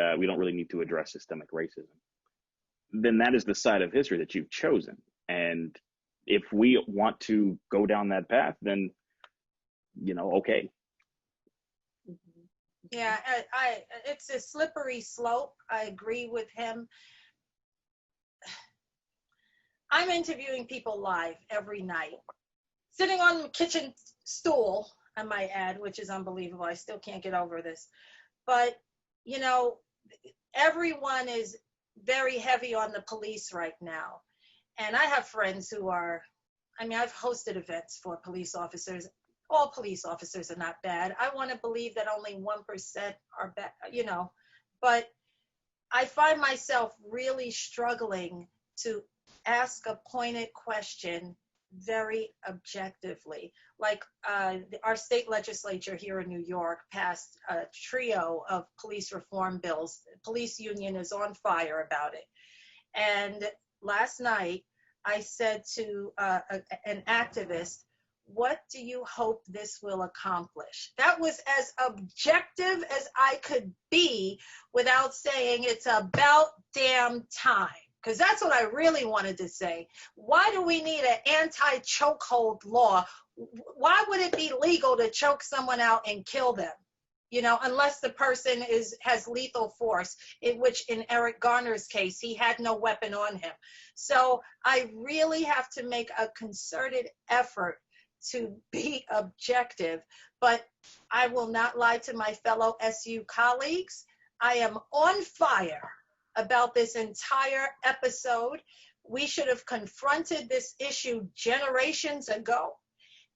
need to address systemic racism, then that is the side of history that you've chosen. And if we want to go down that path, then, okay. Yeah, it's a slippery slope. I agree with him. I'm interviewing people live every night, sitting on the kitchen stool, I might add, which is unbelievable. I still can't get over this. But, everyone is very heavy on the police right now. And I have friends who I've hosted events for police officers. All police officers are not bad. I want to believe that only 1% are bad, but I find myself really struggling to ask a pointed question very objectively. Like our state legislature here in New York passed a trio of police reform bills. The police union is on fire about it. And last night I said to an activist, what do you hope this will accomplish? That was as objective as I could be without saying it's about damn time. Because that's what I really wanted to say. Why do we need an anti-chokehold law? Why would it be legal to choke someone out and kill them? Unless the person has lethal force, which in Eric Garner's case, he had no weapon on him. So I really have to make a concerted effort to be objective, but I will not lie to my fellow SU colleagues. I am on fire about this entire episode. We should have confronted this issue generations ago,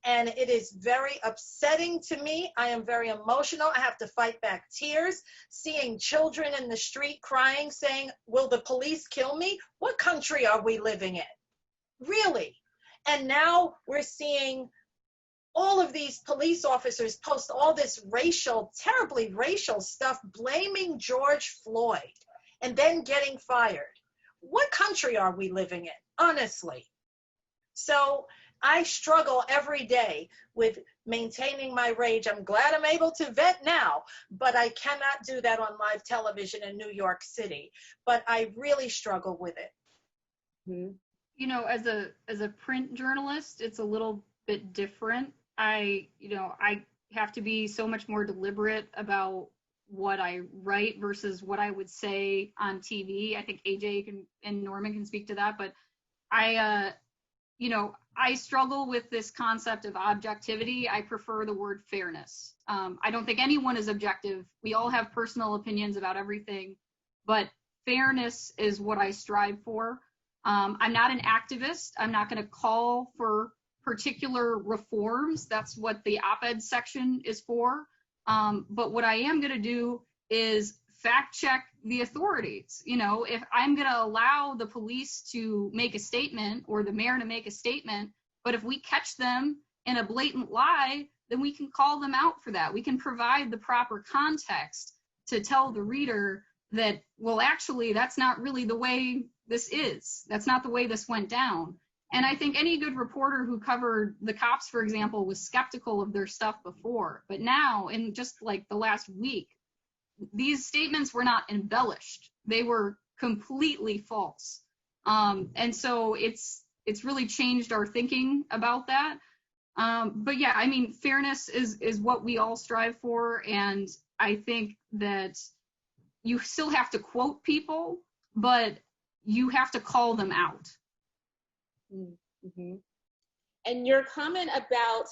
and it is very upsetting to me. I am very emotional. I have to fight back tears, seeing children in the street crying, saying, will the police kill me? What country are we living in? Really? And now we're seeing all of these police officers post all this terribly racial stuff, blaming George Floyd and then getting fired. What country are we living in, honestly? So I struggle every day with maintaining my rage. I'm glad I'm able to vent now, but I cannot do that on live television in New York City. But I really struggle with it. You know, as a print journalist, it's a little bit different. I have to be so much more deliberate about what I write versus what I would say on TV. I think AJ and Norman can speak to that, but I struggle with this concept of objectivity. I prefer the word fairness. I don't think anyone is objective. We all have personal opinions about everything, but fairness is what I strive for. I'm not an activist. I'm not going to call for particular reforms. That's what the op-ed section is for. But what I am going to do is fact check the authorities. You know, if I'm going to allow the police to make a statement or the mayor to make a statement, but if we catch them in a blatant lie, then we can call them out for that. We can provide the proper context to tell the reader that, well, actually, that's not really the way this is. That's not the way this went down. And I think any good reporter who covered the cops, for example, was skeptical of their stuff before. But now, in just like the last week, these statements were not embellished. They were completely false. And so it's really changed our thinking about that. But yeah, I mean, fairness is what we all strive for. And I think that you still have to quote people, but you have to call them out. Mm-hmm. And your comment about,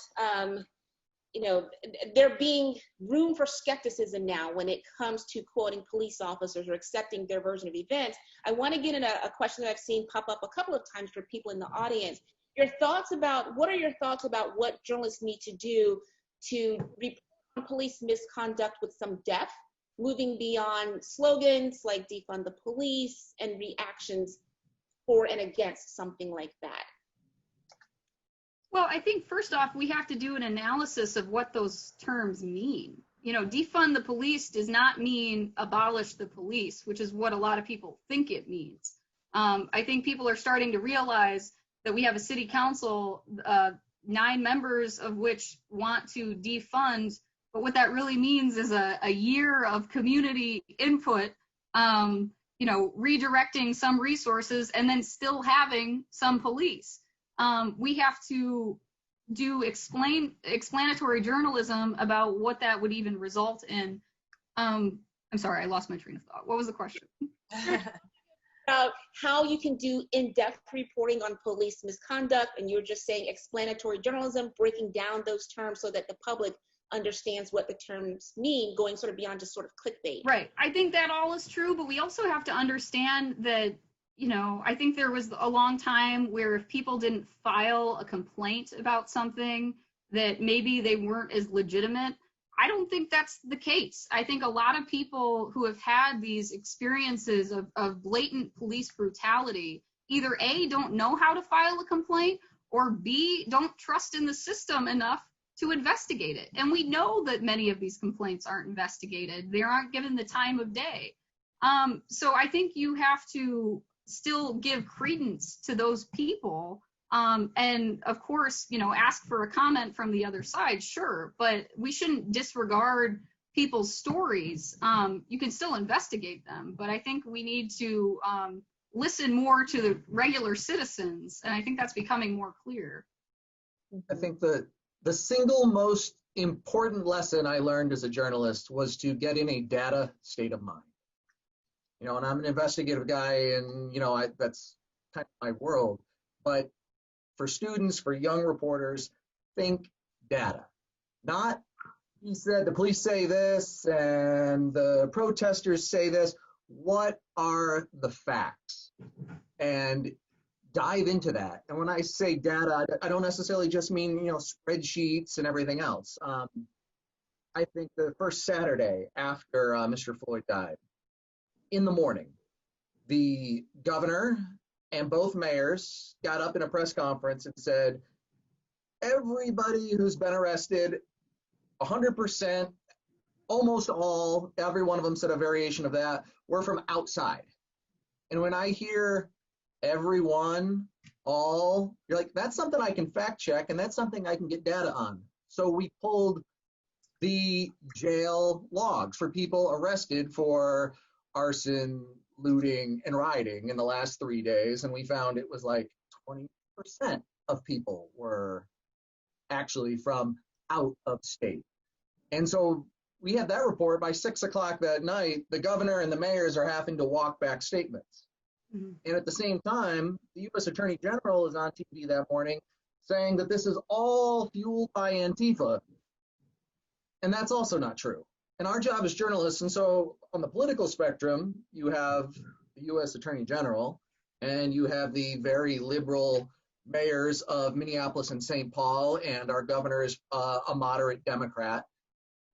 there being room for skepticism now when it comes to quoting police officers or accepting their version of events, I want to get in a question that I've seen pop up a couple of times for people in the audience. What are your thoughts about what journalists need to do to report police misconduct with some depth, moving beyond slogans like defund the police and reactions for and against something like that? Well, I think first off, we have to do an analysis of what those terms mean. You know, defund the police does not mean abolish the police, which is what a lot of people think it means. I think people are starting to realize that we have a city council, 9 members of which want to defund, but what that really means is a year of community input, redirecting some resources and then still having some police. We have to do explanatory journalism about what that would even result in. I'm sorry, I lost my train of thought. What was the question? How you can do in-depth reporting on police misconduct, and you're just saying explanatory journalism, breaking down those terms so that the public understands what the terms mean, going sort of beyond just sort of clickbait. Right. I think that all is true, but we also have to understand that, I think there was a long time where if people didn't file a complaint about something, that maybe they weren't as legitimate. I don't think that's the case. I think a lot of people who have had these experiences of blatant police brutality, either A, don't know how to file a complaint, or B, don't trust in the system enough to investigate it. And we know that many of these complaints aren't investigated. They aren't given the time of day. So I think you have to still give credence to those people. And of course, ask for a comment from the other side, sure, but we shouldn't disregard people's stories. You can still investigate them, but I think we need to listen more to the regular citizens, and I think that's becoming more clear. I think the single most important lesson I learned as a journalist was to get in a data state of mind. And I'm an investigative guy, and that's kind of my world. But for students, for young reporters, think data. Not, he said the police say this and the protesters say this. What are the facts? And dive into that. And when I say data, I don't necessarily just mean, spreadsheets and everything else. I think the first Saturday after Mr. Floyd died, in the morning, the governor and both mayors got up in a press conference and said, everybody who's been arrested, 100%, almost all, every one of them said a variation of that, were from outside. And when I hear everyone, all, you're like, that's something I can fact check, and that's something I can get data on. So we pulled the jail logs for people arrested for arson, looting, and rioting in the last 3 days, and we found it was like 20% of people were actually from out of state. And so we had that report. By 6 o'clock that night, the governor and the mayors are having to walk back statements. Mm-hmm. And at the same time, the U.S. Attorney General is on TV that morning saying that this is all fueled by Antifa. And that's also not true. And our job as journalists, and so on the political spectrum, you have the U.S. Attorney General, and you have the very liberal mayors of Minneapolis and St. Paul, and our governor is a moderate Democrat.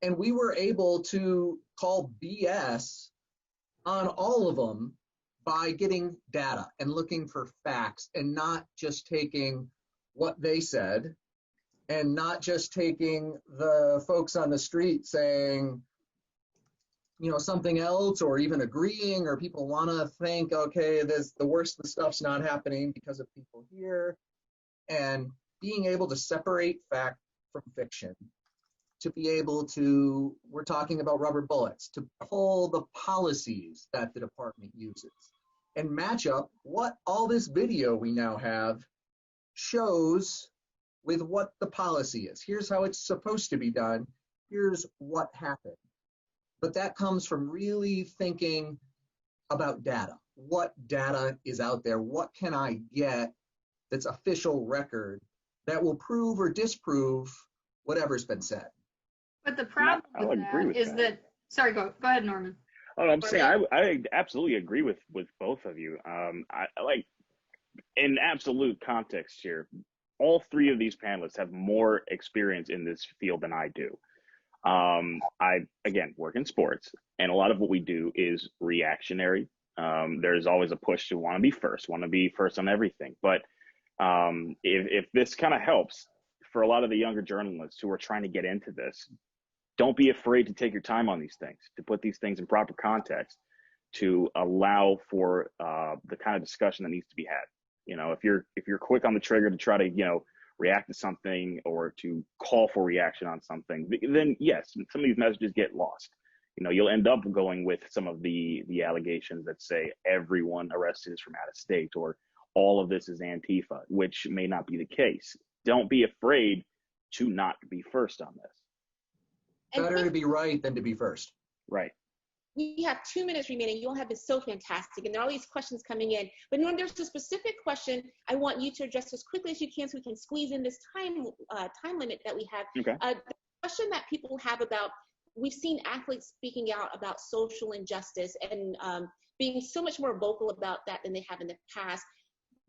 And we were able to call BS on all of them by getting data and looking for facts and not just taking what they said and not just taking the folks on the street saying, you know, something else, or even agreeing, or people want to think, okay, the worst of the stuff's not happening because of people here, and being able to separate fact from fiction, to be able to, we're talking about rubber bullets, to pull the policies that the department uses and match up what all this video we now have shows with what the policy is. Here's how it's supposed to be done. Here's what happened. But that comes from really thinking about data. What data is out there? What can I get that's official record that will prove or disprove whatever's been said? But the problem with that is that, sorry, go ahead, Norman. Oh, I'm saying I absolutely agree with both of you. I like, in absolute context here, all three of these panelists have more experience in this field than I do. I, again, work in sports, and a lot of what we do is reactionary. There's always a push to want to be first on everything. But if this kind of helps for a lot of the younger journalists who are trying to get into this, don't be afraid to take your time on these things, to put these things in proper context, to allow for the kind of discussion that needs to be had. You know, if you're quick on the trigger to try to, you know, react to something or to call for reaction on something, then yes, some of these messages get lost. You know, you'll end up going with some of the allegations that say everyone arrested is from out of state, or all of this is Antifa, which may not be the case. Don't be afraid to not be first on this. Better to be right than to be first. Right. We have 2 minutes remaining. You all have been so fantastic, and there are all these questions coming in. But Norm, there's a specific question I want you to address as quickly as you can, so we can squeeze in this time limit that we have. Okay. The question that people have about, we've seen athletes speaking out about social injustice and being so much more vocal about that than they have in the past.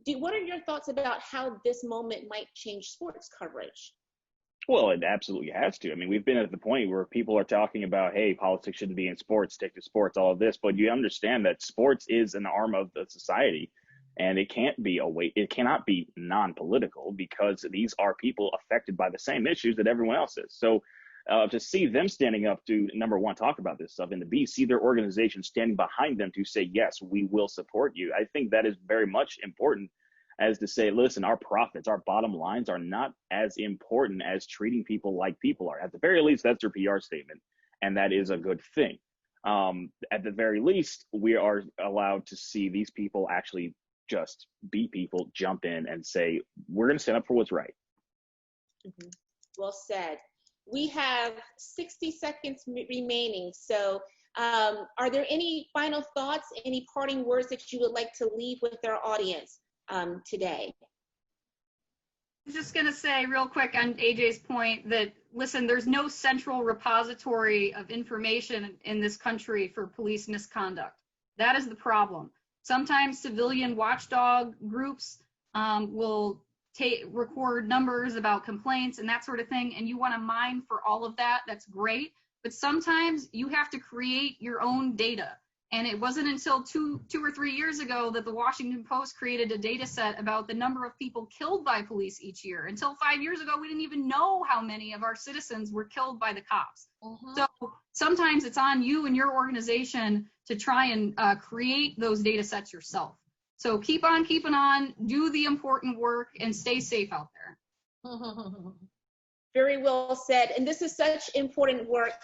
What are your thoughts about how this moment might change sports coverage? Well, it absolutely has to. I mean, we've been at the point where people are talking about, hey, politics shouldn't be in sports, stick to sports, all of this. But you understand that sports is an arm of the society, and it cannot be non-political, because these are people affected by the same issues that everyone else is. So to see them standing up to, number one, talk about this stuff, and to B, see their organization standing behind them to say, yes, we will support you, I think that is very much important, as to say, listen, our profits, our bottom lines are not as important as treating people like people are. At the very least, that's their PR statement, and that is a good thing. At the very least, we are allowed to see these people actually just be people, jump in and say, we're going to stand up for what's right. Mm-hmm. Well said. We have 60 seconds remaining. So are there any final thoughts, any parting words that you would like to leave with our audience today? I'm just going to say real quick on AJ's point that, listen, there's no central repository of information in this country for police misconduct. That is the problem. Sometimes civilian watchdog groups will record numbers about complaints and that sort of thing, and you want to mine for all of that. That's great. But sometimes you have to create your own data. And it wasn't until two or 3 years ago that the Washington Post created a data set about the number of people killed by police each year. Until 5 years ago, we didn't even know how many of our citizens were killed by the cops. So sometimes it's on you and your organization to try and create those data sets yourself. So keep on keeping on, do the important work, and stay safe out there. Very well said. And this is such important work.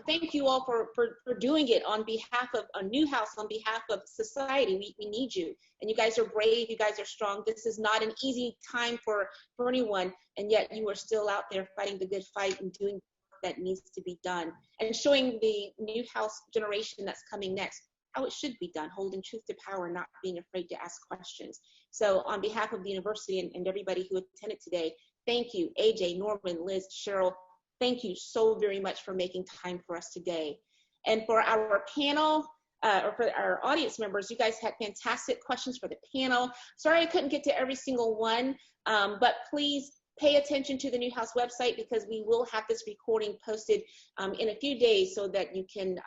Thank you all for doing it on behalf of Newhouse, on behalf of society. We need you. And you guys are brave. You guys are strong. This is not an easy time for anyone. And yet you are still out there fighting the good fight and doing work that needs to be done. And showing the Newhouse generation that's coming next how it should be done, holding truth to power, not being afraid to ask questions. So on behalf of the university and everybody who attended today, thank you, AJ, Norman, Liz, Cheryl. Thank you so very much for making time for us today. And for our panel, or for our audience members, you guys had fantastic questions for the panel. Sorry I couldn't get to every single one, but please pay attention to the Newhouse website, because we will have this recording posted in a few days so that you can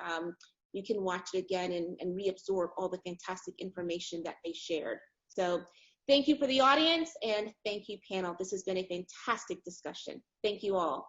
watch it again and reabsorb all the fantastic information that they shared. So thank you for the audience, and thank you, panel. This has been a fantastic discussion. Thank you all.